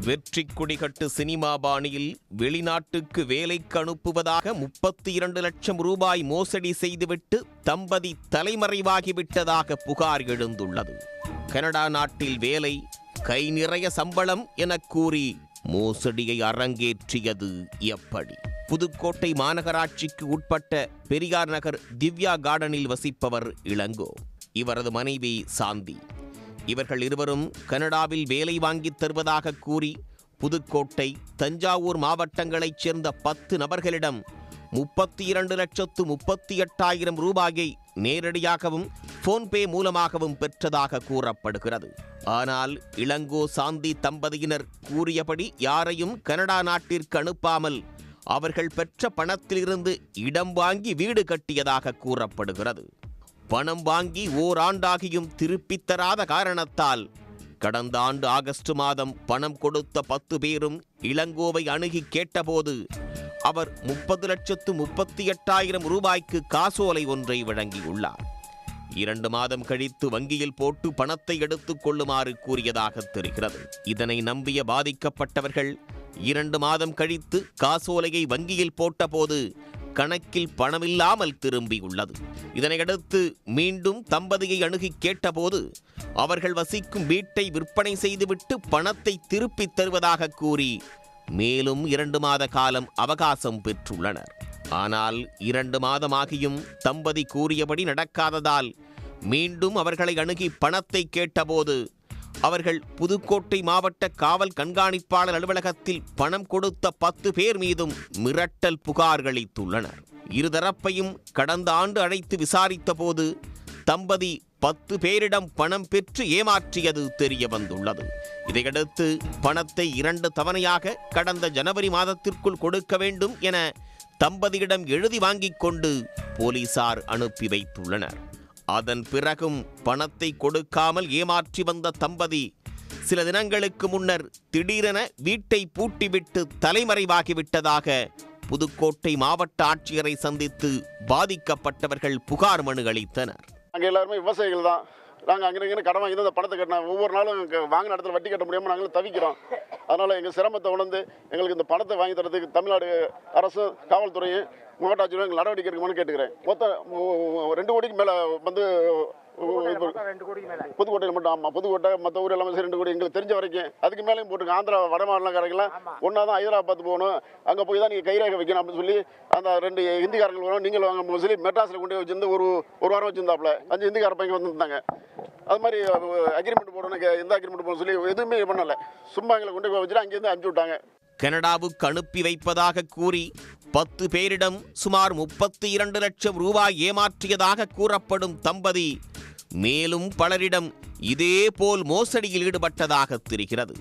வெற்றி கொடிகட்டு சினிமா பாணியில் வெளிநாட்டுக்கு வேலைக்கு அனுப்புவதாக 32 லட்சம் ரூபாய் மோசடி செய்துவிட்டு தம்பதி தலைமறைவாகிவிட்டதாக புகார் எழுந்துள்ளது. கனடா நாட்டில் வேலை, கை நிறைய சம்பளம் என கூறி மோசடியை அரங்கேற்றியது எப்படி? புதுக்கோட்டை மாநகராட்சிக்கு உட்பட்ட பெரியார் நகர் திவ்யா கார்டனில் வசிப்பவர் இளங்கோ. இவரது மனைவி சாந்தி. இவர்கள் இருவரும் கனடாவில் வேலை வாங்கித் தருவதாக கூறி புதுக்கோட்டை, தஞ்சாவூர் மாவட்டங்களைச் சேர்ந்த 10 நபர்களிடம் 32,38,000 ரூபாயை நேரடியாகவும் போன்பே மூலமாகவும் பெற்றதாக கூறப்படுகிறது. ஆனால் இளங்கோ, சாந்தி தம்பதியினர் கூறியபடி யாரையும் கனடா நாட்டிற்கு அனுப்பாமல் அவர்கள் பெற்ற பணத்திலிருந்து இடம் வாங்கி வீடு கட்டியதாக கூறப்படுகிறது. பணம் வாங்கி ஓராண்டாகியும் திருப்பித் தராத காரணத்தால் கடந்த ஆண்டு ஆகஸ்ட் மாதம் பணம் கொடுத்த 10 பேரும் இளங்கோவை அணுகி கேட்டபோது அவர் 30,38,000 ரூபாய்க்கு காசோலை ஒன்றை வழங்கியுள்ளார். 2 மாதம் கழித்து வங்கியில் போட்டு பணத்தை எடுத்துக் கொள்ளுமாறு கூறியதாக தெரிகிறது. இதனை நம்பிய பாதிக்கப்பட்டவர்கள் 2 மாதம் கழித்து காசோலையை வங்கியில் போட்டபோது கணக்கில் பணமில்லாமல் திரும்பியுள்ளது. இதனையடுத்து மீண்டும் தம்பதியை அணுகி கேட்டபோது அவர்கள் வசிக்கும் வீட்டை விற்பனை செய்துவிட்டு பணத்தை திருப்பித் தருவதாக கூறி மேலும் 2 மாத காலம் அவகாசம் பெற்றுள்ளனர். ஆனால் 2 மாதமாகியும் தம்பதி கூறியபடி நடக்காததால் மீண்டும் அவர்களை அணுகி பணத்தை கேட்டபோது அவர்கள் புதுக்கோட்டை மாவட்ட காவல் கண்காணிப்பாளர் அலுவலகத்தில் பணம் கொடுத்த 10 பேர் மீதும் மிரட்டல் புகார் அளித்துள்ளனர். இருதரப்பையும் கடந்த ஆண்டு அழைத்து விசாரித்த போது தம்பதி 10 பேரிடம் பணம் பெற்று ஏமாற்றியது தெரிய வந்துள்ளது. இதையடுத்து பணத்தை 2 தவணையாக கடந்த ஜனவரி மாதத்திற்குள் கொடுக்க வேண்டும் என தம்பதியிடம் எழுதி வாங்கிக் கொண்டு போலீசார் அனுப்பி வைத்துள்ளனர். அதன் பிறகும் பணத்தை கொடுக்காமல் ஏமாற்றி வந்த தம்பதி சில தினங்களுக்கு முன்னர் திடீரென வீட்டை பூட்டிவிட்டு தலைமறைவாகிவிட்டதாக புதுக்கோட்டை மாவட்ட ஆட்சியரை சந்தித்து பாதிக்கப்பட்டவர்கள் புகார் மனு அளித்தனர். அங்கே எல்லாருமே விவசாயிகள் தான். நாங்கள் அங்கே கடன் வாங்கி தான் அந்த பணத்தை கட்டினோம். ஒவ்வொரு நாளும் வாங்கின இடத்துல வட்டி கட்ட முடியாமல் நாங்களும் தவிக்கிறோம். அதனால் எங்கள் சிரமத்தை உணர்ந்து எங்களுக்கு இந்த பணத்தை வாங்கி தரதுக்கு தமிழ்நாடு அரசும் காவல்துறையும் மாவட்ட ஆட்சியரும் எங்கள் நடவடிக்கை எடுக்கணும்னு கேட்டுக்கிறேன். மொத்தம் 2 கோடிக்கு மேலே வந்து புதுக்கோட்டையில் மட்டும். ஆமாம், புதுக்கோட்டை மற்ற ஊர் எல்லாமே 2 கோடி எங்களுக்கு தெரிஞ்ச வரைக்கும். அதுக்கு மேலேயும் போட்டுருங்க. ஆந்திரா வட மாநிலக்காரங்களாம் ஒன்றா தான் ஹைதராபாத் போகணும், அங்கே போய் தான் நீங்கள் கைரேகை வைக்கணும் அப்படின்னு சொல்லி அந்த 2 ஹிந்திக்காரங்கள் வரும். நீங்கள் வாங்க சொல்லி மெட்ராஸில் கொண்டு வச்சிருந்து ஒரு வாரம் வச்சுருந்தாப்புல 5 ஹிந்திக்கார பையன் வந்துருந்தாங்க. அது மாதிரி அக்ரிமெண்ட் போடணும், எந்த அக்ரிமெண்ட் போடணும் சொல்லி எதுவுமே பண்ணலை. சும்மா எங்களை கொண்டு போய் வச்சுட்டு அங்கேருந்து அனுப்பிச்சு விட்டாங்க. கனடாவுக்கு அனுப்பி வைப்பதாக கூறி 10 பேரிடம் சுமார் 32 லட்சம் ரூபாய் ஏமாற்றியதாக கூறப்படும் தம்பதி மேலும் பலரிடம் இதேபோல் மோசடியில் ஈடுபட்டதாக தெரிகிறது.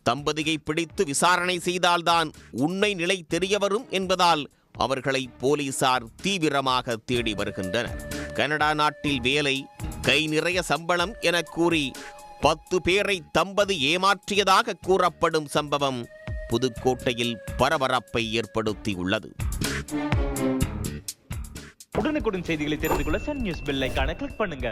தம்பதியை பிடித்து விசாரணை செய்தால்தான் உண்மை நிலை தெரியவரும் என்பதால் அவர்களை போலீசார் தீவிரமாக தேடி வருகின்றனர். கனடா நாட்டில் வேலை, கை நிறைய சம்பளம் என கூறி 10 பேரை தம்பதி ஏமாற்றியதாக கூறப்படும் சம்பவம் புதுக்கோட்டையில் பரபரப்பை ஏற்படுத்தியுள்ளது. உடனுக்குடன் செய்திகளை தெரிந்து கொள்ள சன் நியூஸ் பெல் ஐகானை கிளிக் பண்ணுங்க.